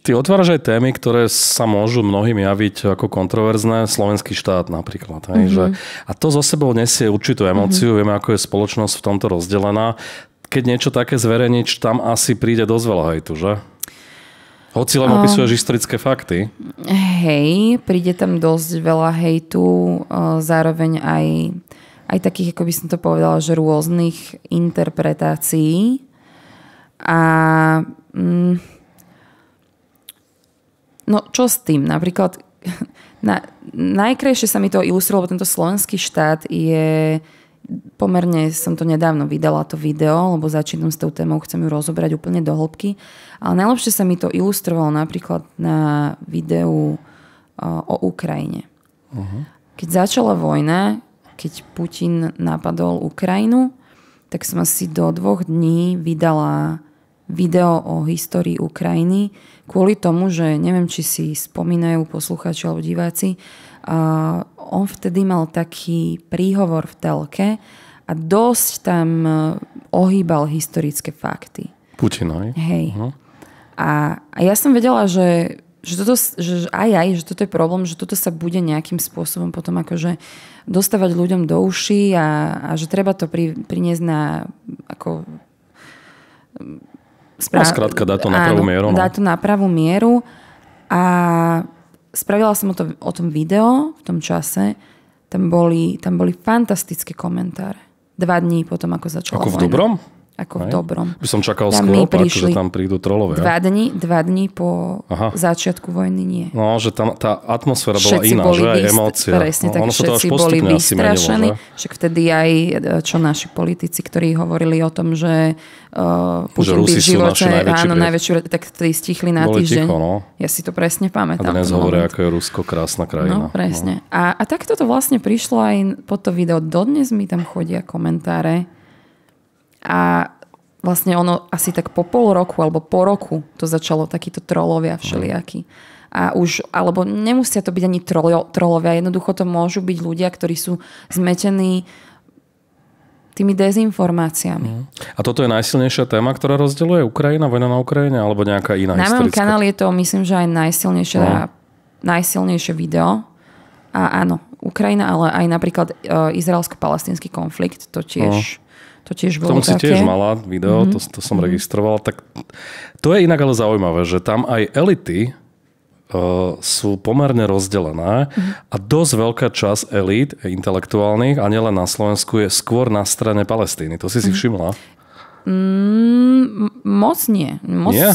Ty otváraš aj témy, ktoré sa môžu mnohým javiť ako kontroverzné. Slovenský štát napríklad. Že, a to zo sebou nesie určitú emóciu. Vieme, ako je spoločnosť v tomto rozdelená. Keď niečo také zverejniť, tam asi príde dosť veľa hejtu, že? Hoci len opisuješ historické fakty. Hej, príde tam dosť veľa hejtu. Zároveň aj takých, ako by som to povedala, že rôznych interpretácií. A no čo s tým? Napríklad najkrajšie sa mi to ilustrovalo, lebo tento slovenský štát je pomerne, som to nedávno vydala to video, lebo začínam s tou témou, chcem ju rozobrať úplne do hĺbky. Ale najlepšie sa mi to ilustrovalo napríklad na videu o Ukrajine. Keď začala vojna, keď Putin napadol Ukrajinu, tak som asi do 2 dní vydala video o histórii Ukrajiny kvôli tomu, že neviem, či si spomínajú poslucháči alebo diváci, on vtedy mal taký príhovor v telke a dosť tam ohýbal historické fakty. Putin, aj? Hej. A ja som vedela, že toto je problém, že toto sa bude nejakým spôsobom potom akože dostávať ľuďom do uší a že treba to priniesť na ako skrátka dá to na pravú mieru. Dá to na pravú mieru a spravila som o tom video v tom čase. Tam boli fantastické komentáre. 2 dní potom, ako začala vojna. Ako v dobrom? Ako v dobrom. By som čakal skôr, že tam prídu trolovia. 2 dní po začiatku vojny nie. No, že tam tá atmosféra bola iná, že aj emócia. Presne, tak všetci boli vystrašení. Však vtedy aj naši politici, ktorí hovorili o tom, že Putin by v živote najväčšiu, tak vtedy stichli na týždeň. Ticho, no. Ja si to presne pamätám. A dnes hovoria, ako je Rusko krásna krajina. No, presne. No. A takto to vlastne prišlo aj pod to video. Dodnes mi tam chodia komentáre. A vlastne ono asi tak po pol roku alebo po roku to začalo takíto trolovia všelijakí. A už, alebo nemusia to byť ani trolovia, jednoducho to môžu byť ľudia, ktorí sú zmetení tými dezinformáciami. A toto je najsilnejšia téma, ktorá rozdeľuje Ukrajina, vojna na Ukrajine, alebo nejaká iná historická? Na mojom kanáli je to, myslím, že aj najsilnejšie video. A áno, Ukrajina, ale aj napríklad izraelsko-palestínsky konflikt, to tiež bolo také. Si tiež mala video, to som registroval. Tak to je inak ale zaujímavé, že tam aj elity sú pomerne rozdelené a dosť veľká časť elít intelektuálnych a nielen na Slovensku je skôr na strane Palestíny. To si všimla? Moc nie. Ja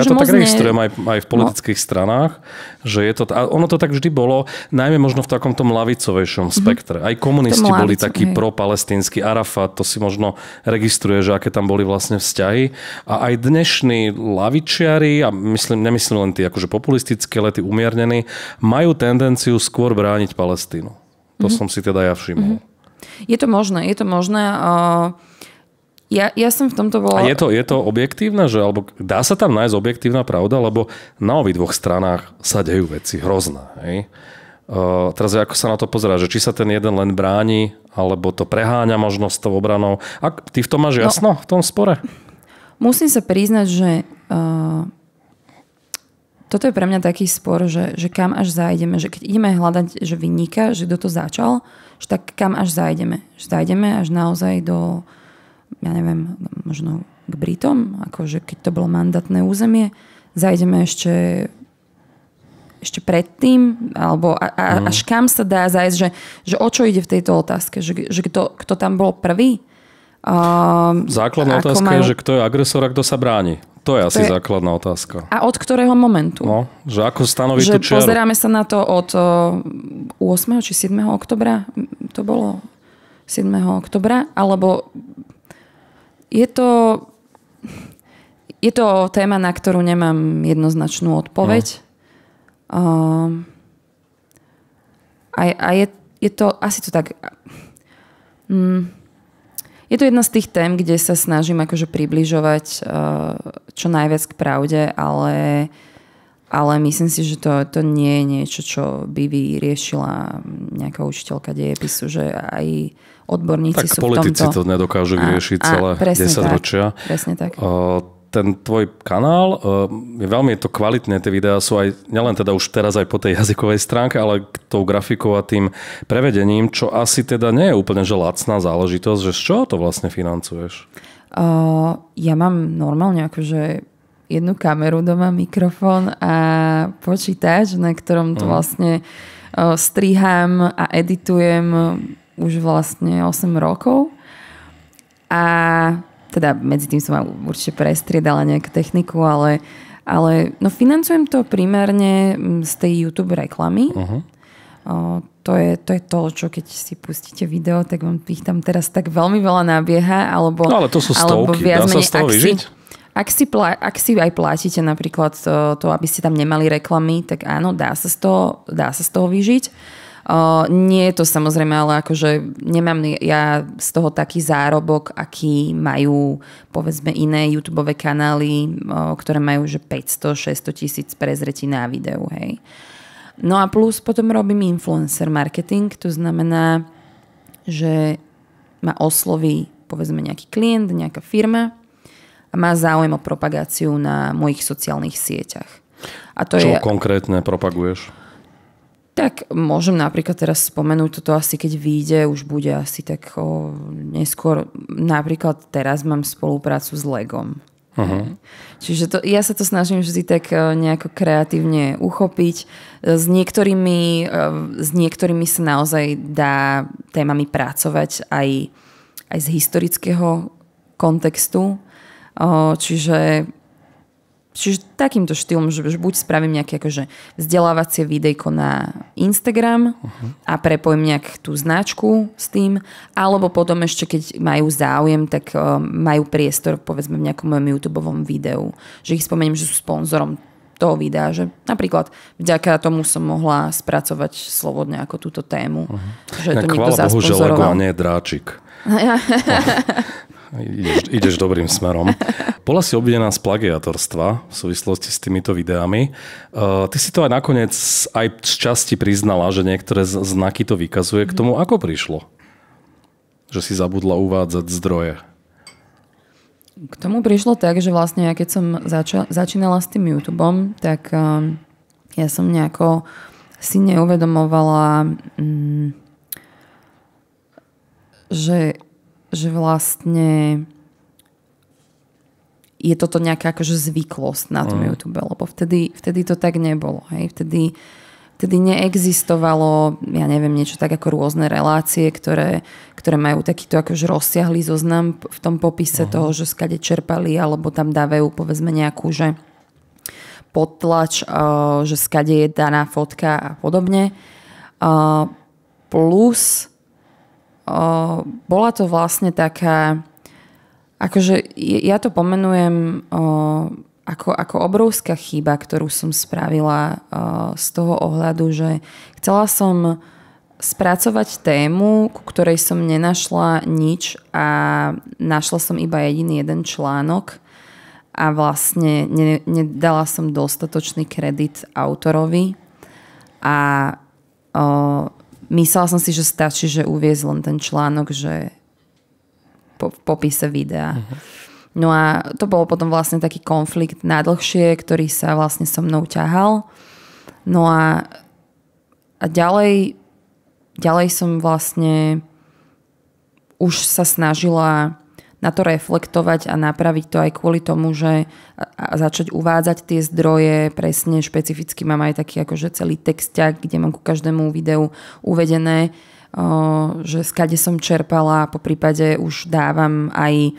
to tak registrujem aj v politických stranách, že je to, a ono to tak vždy bolo, najmä možno v takomto lavicovejšom spektre. Aj komunisti boli takí pro-palestínsky, Arafat, to si možno registruje, že aké tam boli vlastne vzťahy. A aj dnešní lavičiari, a nemyslím len tí akože populistické, ale tí umiernení, majú tendenciu skôr brániť Palestínu. To som si teda ja všimol. Je to možné. Ja som v tomto bola... A je to objektívne, že alebo dá sa tam nájsť objektívna pravda, lebo na obidvoch stranách sa dejú veci hrozné. Hej? Teraz ako sa na to pozerá, že či sa ten jeden len bráni, alebo to preháňa možno s tou obranou. A ty v tom máš jasno, v tom spore? Musím sa priznať, že toto je pre mňa taký spor, že kam až zájdeme, že keď ideme hľadať, že vinníka, že kto to začal, že tak kam až zájdeme. Že zájdeme až naozaj do... ja neviem, možno k Britom, akože keď to bolo mandátne územie, zajdeme ešte predtým, alebo až kam sa dá zájsť, že o čo ide v tejto otázke, že kto tam bol prvý? Základná otázka je, že kto je agresor a kto sa bráni. To je asi základná otázka. A od ktorého momentu? No, že ako stanoviť tú čiaru? Pozeráme sa na to od 8. či 7. oktobra, to bolo 7. oktobra, alebo je to téma, na ktorú nemám jednoznačnú odpoveď. A je to asi to tak... Je to jedna z tých tém, kde sa snažím akože približovať čo najviac k pravde, ale myslím si, že to nie je niečo, čo by vyriešila nejaká učiteľka dejepisu, že aj odborníci tak sú v tomto. Tak politici to nedokážu vyriešiť celé 10 ročia. Presne tak. ten tvoj kanál, veľmi je to kvalitné, tie videá sú aj, nielen teda už teraz aj po tej jazykovej stránke, ale tou grafikou a tým prevedením, čo asi teda nie je úplne že lacná záležitosť, že z čoho to vlastne financuješ? Ja mám normálne akože jednu kameru doma, mikrofón a počítač, na ktorom to vlastne strihám a editujem už vlastne 8 rokov. A teda medzi tým som určite prestriedala nejakú techniku, ale no financujem to primárne z tej YouTube reklamy. To je to, čo keď si pustíte video, tak vám ich tam teraz tak veľmi veľa nabieha. Alebo, no ale to sú stovky, dá sa z toho vyžiť? Ak si aj platíte napríklad to, aby ste tam nemali reklamy, tak áno, dá sa z toho vyžiť. Nie je to samozrejme, ale akože nemám ja z toho taký zárobok, aký majú povedzme iné YouTubeové kanály, ktoré majú že 500-600 tisíc prezretí na videu. Hej. No a plus potom robím influencer marketing, to znamená, že ma osloví povedzme nejaký klient, nejaká firma a má záujem o propagáciu na mojich sociálnych sieťach. A to čo konkrétne propaguješ? Tak môžem napríklad teraz spomenúť, toto asi keď vyjde, už bude asi tak neskôr. Napríklad teraz mám spoluprácu s Legom. Čiže ja sa to snažím vždy tak nejako kreatívne uchopiť. S niektorými sa naozaj dá témami pracovať aj z historického kontextu. Čiže takýmto štýlom, že buď spravím nejaké akože vzdelávacie videjko na Instagram a prepojím nejak tú značku s tým, alebo potom ešte, keď majú záujem, tak majú priestor povedzme v nejakom mojom YouTubeovom videu. Že ich spomeniem, že sú sponzorom toho videa, že napríklad vďaka tomu som mohla spracovať slobodne ako túto tému. Že to niekto zasponzoroval. Bohu, že Lego a nie dráčik. Ideš dobrým smerom. Bola si obvinená z plagiátorstva v súvislosti s týmito videami. Ty si to aj nakoniec aj z časti priznala, že niektoré znaky to vykazuje. K tomu ako prišlo? Že si zabudla uvádzať zdroje. K tomu prišlo tak, že vlastne ja keď som začínala s tým YouTubeom, tak ja som nejako si neuvedomovala, že vlastne je toto nejaká akože zvyklosť na tom YouTube, lebo vtedy to tak nebolo. Hej? Vtedy neexistovalo, ja neviem, niečo tak ako rôzne relácie, ktoré majú takýto akože rozsiahlý zoznam v tom popise toho, že skade čerpali, alebo tam dávajú povedzme nejakú, že podtlač, že skade je daná fotka a podobne. Plus bola to vlastne taká, akože ja to pomenujem ako obrovská chyba, ktorú som spravila z toho ohľadu, že chcela som spracovať tému, ku ktorej som nenašla nič a našla som iba jeden článok a vlastne nedala som dostatočný kredit autorovi a myslela som si, že stačí, že uviesť len ten článok, že v popise videa. No a to bol potom vlastne taký konflikt na dlhšie, ktorý sa vlastne so mnou ťahal. No a ďalej som vlastne už sa snažila na to reflektovať a napraviť to aj kvôli tomu, že začať uvádzať tie zdroje presne, špecificky mám aj taký akože celý texťak, kde mám ku každému videu uvedené, že skade som čerpala, po prípade už dávam aj,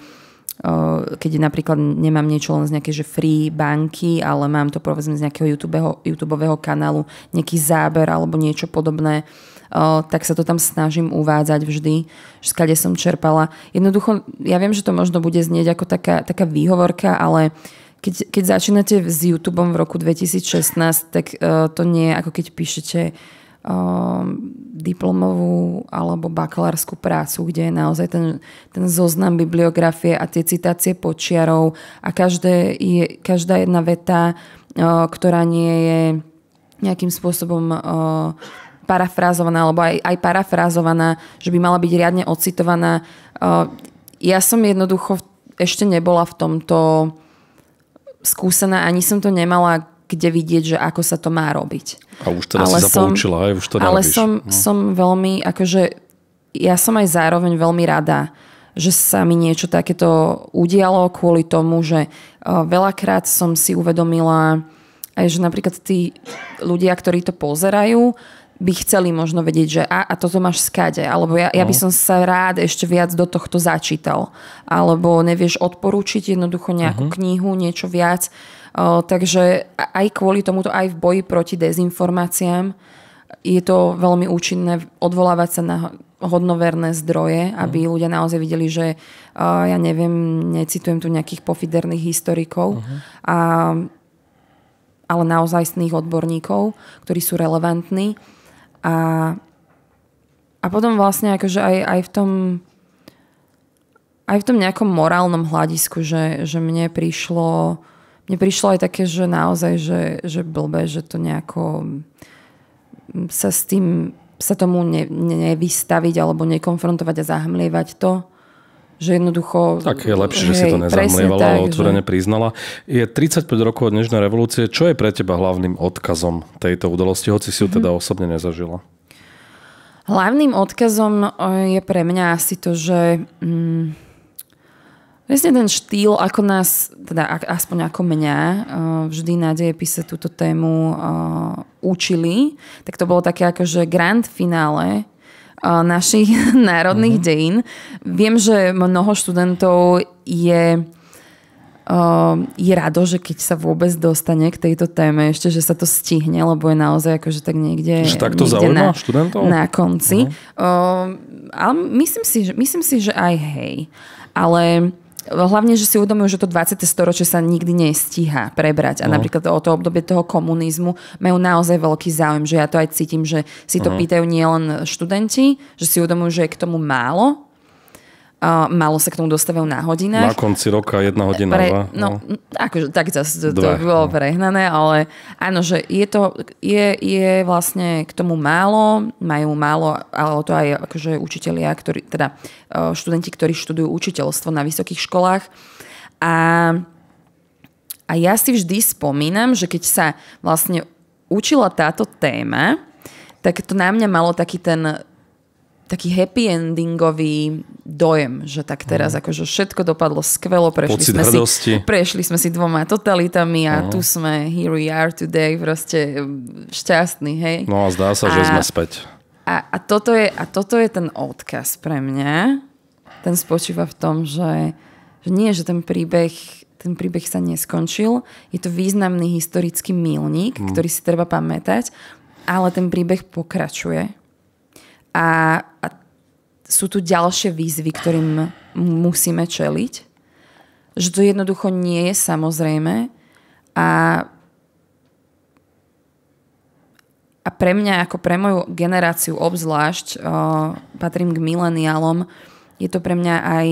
keď napríklad nemám niečo len z nejakej že free banky, ale mám to povedzme z nejakého YouTubeového kanálu, nejaký záber alebo niečo podobné, tak sa to tam snažím uvádzať vždy, že skade som čerpala. Jednoducho, ja viem, že to možno bude znieť ako taká výhovorka, ale keď začínate s YouTubeom v roku 2016, tak to nie je ako keď píšete diplomovú alebo bakalárskú prácu, kde je naozaj ten zoznam bibliografie a tie citácie počiarov a každá jedna veta, ktorá nie je nejakým spôsobom parafrázovaná, alebo aj parafrázovaná, že by mala byť riadne ocitovaná. Ja som jednoducho ešte nebola v tomto skúsená, ani som to nemala kde vidieť, že ako sa to má robiť. A už teda si sa poučila, aj už to nerobíš. Ale som veľmi, akože ja som aj zároveň veľmi rada, že sa mi niečo takéto udialo kvôli tomu, že veľakrát som si uvedomila aj, že napríklad tí ľudia, ktorí to pozerajú, by chceli možno vedieť, že a toto máš skade, alebo ja by som sa rád ešte viac do tohto začítal. Alebo nevieš odporúčiť jednoducho nejakú knihu, niečo viac. Takže aj kvôli tomuto, aj v boji proti dezinformáciám je to veľmi účinné odvolávať sa na hodnoverné zdroje, aby ľudia naozaj videli, že ja neviem, necitujem tu nejakých pofiderných historikov, ale naozajstných odborníkov, ktorí sú relevantní. A potom vlastne akože aj v tom nejakom morálnom hľadisku, že mne prišlo aj také, že naozaj, že blbé, že to nejako sa tomu nevystaviť alebo nekonfrontovať a zahmlievať to. Že jednoducho... Tak je lepšie, že si to nezahmlievala, ale otvorene priznala. Je 35 rokov od dnešnej revolúcie. Čo je pre teba hlavným odkazom tejto udalosti, hoci si ju teda osobne nezažila? Hlavným odkazom je pre mňa asi to, že presne ten štýl, ako nás, teda aspoň ako mňa, vždy na dejepise túto tému učili, tak to bolo také akože grand finále našich národných dejín. Viem, že mnoho študentov je rado, že keď sa vôbec dostane k tejto téme, ešte, že sa to stihne, lebo je naozaj akože tak niekde, že takto zaujíma študentov? Na konci. Ale myslím si, že aj hej. Ale hlavne, že si uvedomujú, že to 20. storočie sa nikdy nestíha prebrať. A napríklad o to obdobie toho komunizmu majú naozaj veľký záujem, že ja to aj cítim, že si to pýtajú nielen študenti, že si uvedomujú, že je k tomu málo. Málo sa k tomu dostávajú na hodinách. Na konci roka 1 hodina, 2. No, akože tak zase to bolo prehnané, ale áno, že je vlastne k tomu málo, majú málo, ale to aj akože učitelia, teda študenti, ktorí študujú učiteľstvo na vysokých školách. A ja si vždy spomínam, že keď sa vlastne učila táto téma, tak to na mňa malo taký happy endingový dojem, že tak teraz akože všetko dopadlo skvelo, prešli sme si 2 totalitami a tu sme, here we are today, proste šťastní, hej. No a zdá sa, že sme späť. A toto je ten odkaz pre mňa. Ten spočíva v tom, že nie, že ten príbeh sa neskončil. Je to významný historický míľnik, ktorý si treba pamätať, ale ten príbeh pokračuje. A sú tu ďalšie výzvy, ktorým musíme čeliť. Že to jednoducho nie je samozrejme. A pre mňa, ako pre moju generáciu obzvlášť, patrím k mileniálom, je to pre mňa aj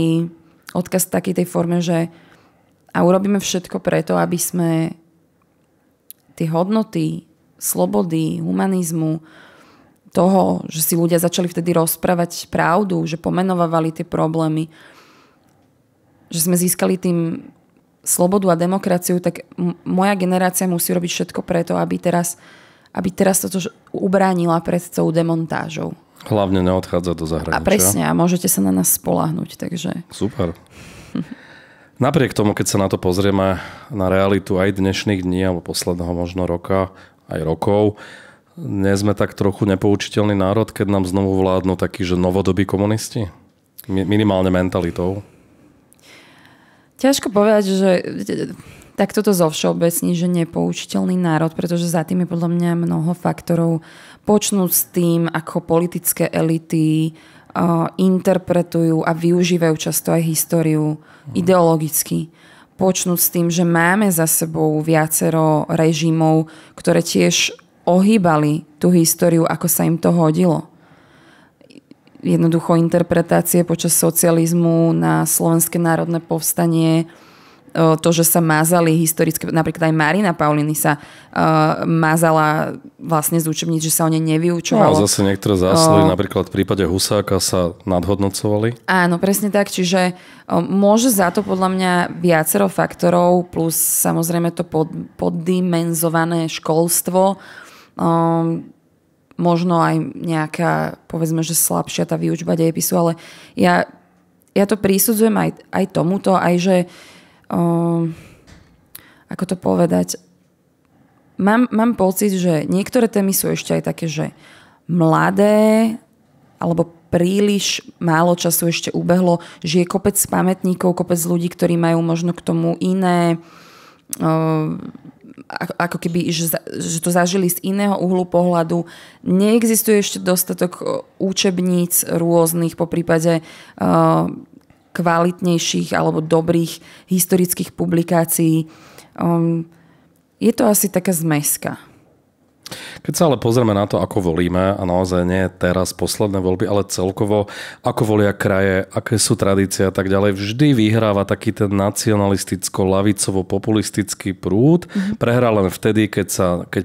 odkaz v takej tej forme, že a urobíme všetko preto, aby sme tie hodnoty, slobody, humanizmu, toho, že si ľudia začali vtedy rozprávať pravdu, že pomenovávali tie problémy, že sme získali tým slobodu a demokraciu, tak moja generácia musí robiť všetko preto, aby teraz toto ubránila pred tou demontážou. Hlavne neodchádzať do zahraničia. A presne, a môžete sa na nás spoľahnúť. Takže... Super. Napriek tomu, keď sa na to pozrieme, na realitu aj dnešných dní, alebo posledného možno roka, aj rokov, nie sme tak trochu nepoučiteľný národ, keď nám znovu vládnu takí, že novodobí komunisti? Minimálne mentalitou. Ťažko povedať, že tak toto zo všeobecní, že nepoučiteľný národ, pretože za tým je podľa mňa mnoho faktorov. Počnúť s tým, ako politické elity interpretujú a využívajú často aj históriu ideologicky. Počnúť s tým, že máme za sebou viacero režimov, ktoré tiež ohýbali tú históriu, ako sa im to hodilo. Jednoducho interpretácie počas socializmu na Slovenské národné povstanie to, že sa mazali historické, napríklad aj Marina Pauliny sa mazala vlastne z učebníc, že sa o nej nevyučovalo. No, zase niektoré zásluhy, napríklad v prípade Husáka sa nadhodnocovali. Áno, presne tak, čiže môže za to podľa mňa viacero faktorov, plus samozrejme to poddimenzované školstvo, možno aj nejaká, povedzme, že slabšia tá výučba dejepisu, ale ja to prisudzujem aj tomuto, aj že ako to povedať, mám pocit, že niektoré témy sú ešte aj také, že mladé, alebo príliš málo času ešte ubehlo, že je kopec pamätníkov, kopec ľudí, ktorí majú možno k tomu iné ako keby, že to zažili z iného uhlu pohľadu. Neexistuje ešte dostatok učebníc rôznych, po prípade kvalitnejších alebo dobrých historických publikácií. Je to asi taká zmeska. Keď sa ale pozrieme na to, ako volíme, a naozaj nie teraz posledné voľby, ale celkovo, ako volia kraje, aké sú tradície a tak ďalej, vždy vyhráva taký ten nacionalisticko-lavicovo-populistický prúd. Prehrá len vtedy, keď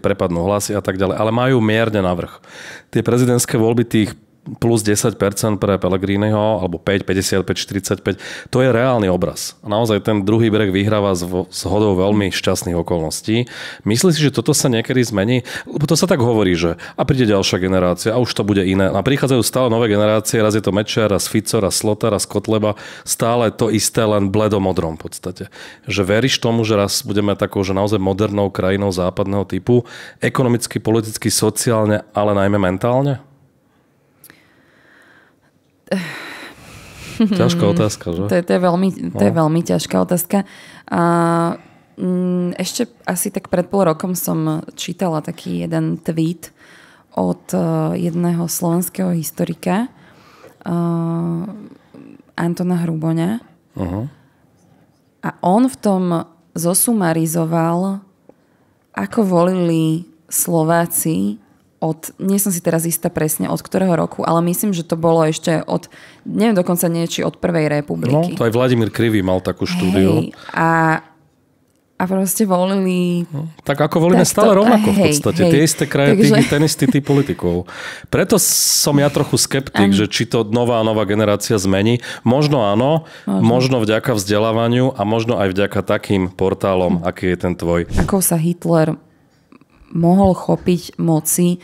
prepadnú hlasy a tak ďalej, ale majú mierne navrch. Tie prezidentské voľby tých plus 10% pre Pellegriniho, alebo 5, 55, 45, to je reálny obraz. A naozaj ten druhý breh vyhráva s hodou veľmi šťastných okolností. Myslíš si, že toto sa niekedy zmení? Lebo to sa tak hovorí, že a príde ďalšia generácia a už to bude iné. A prichádzajú stále nové generácie, raz je to Mečiar, raz Fico, raz Slota, raz Kotleba, stále to isté, len bledomodrom v podstate. Že veríš tomu, že raz budeme takou, že naozaj modernou krajinou západného typu, ekonomicky, politicky, sociálne, ale najmä mentálne? Ťažká otázka, že? To je veľmi ťažká otázka. Ešte asi tak pred pol rokom som čítala taký jeden tweet od jedného slovenského historika Antona Hruboňa. A on v tom zosumarizoval, ako volili Slováci nie som si teraz istá presne od ktorého roku, ale myslím, že to bolo ešte neviem dokonca či od Prvej republiky. No, to aj Vladimír Krivý mal takú štúdiu. A proste volili... Tak ako volíme stále rovnako v podstate. Tie isté kraje, ten istý typ politikov. Preto som ja trochu skeptik, že či to nová generácia zmení. Možno áno, možno vďaka vzdelávaniu a možno aj vďaka takým portálom, aký je ten tvoj. Ako sa Hitler mohol chopiť moci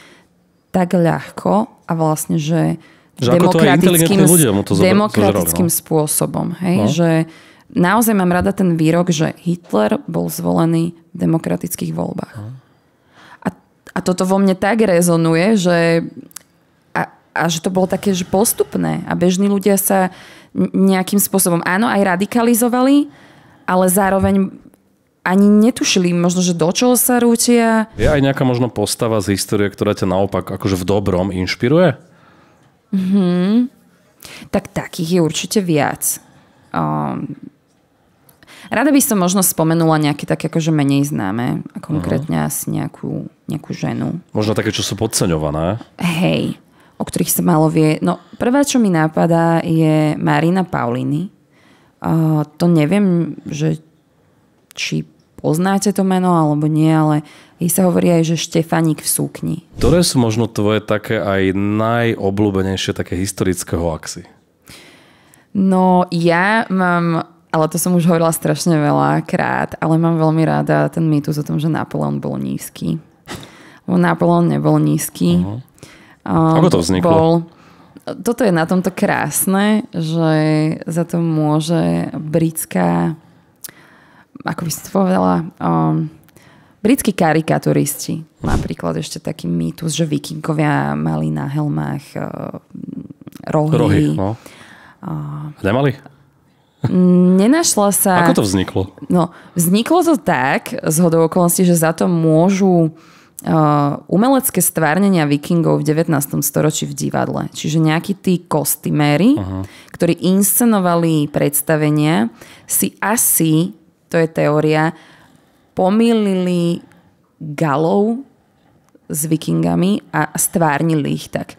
tak ľahko a vlastne, že demokratickým spôsobom. Hej? No. Že naozaj mám rada ten výrok, že Hitler bol zvolený v demokratických voľbách. No. A toto vo mne tak rezonuje, že že to bolo také, že postupné a bežní ľudia sa nejakým spôsobom áno, aj radikalizovali, ale zároveň ani netušili možno, že do čoho sa rútia. Je aj nejaká možno postava z histórie, ktorá ťa naopak akože v dobrom inšpiruje? Tak takých je určite viac. Rada by som možno spomenula nejaké také akože menej známe a konkrétne asi nejakú ženu. Možno také, čo sú podceňované. Hej, o ktorých sa málo vie. No, prvá, čo mi napadá, je Marina Pauliny. To neviem, že či poznáte to meno, alebo nie, ale jej sa hovorí aj, že Štefaník v sukni. Ktoré sú možno tvoje také aj najobľúbenejšie také historické hoaxy? No, ja mám, ale to som už hovorila strašne veľa krát, ale mám veľmi rada ten mýtus o tom, že Napoleon bol nízky. Napoleon nebol nízky. Ako to vzniklo? Toto je na tomto krásne, že za to môže britská, ako by si to povedala, britskí karikaturisti. Napríklad ešte taký mýtus, že vikingovia mali na helmách rohy. No. Nemali? Nenašla sa... Ako to vzniklo? No, vzniklo to tak, zhodou okolností, že za to môžu umelecké stvárnenia vikingov v 19. storočí v divadle. Čiže nejakí tí kostyméri, ktorí inscenovali predstavenia, si asi, to je teória, pomýlili Galov s vikingami a stvárnili ich tak.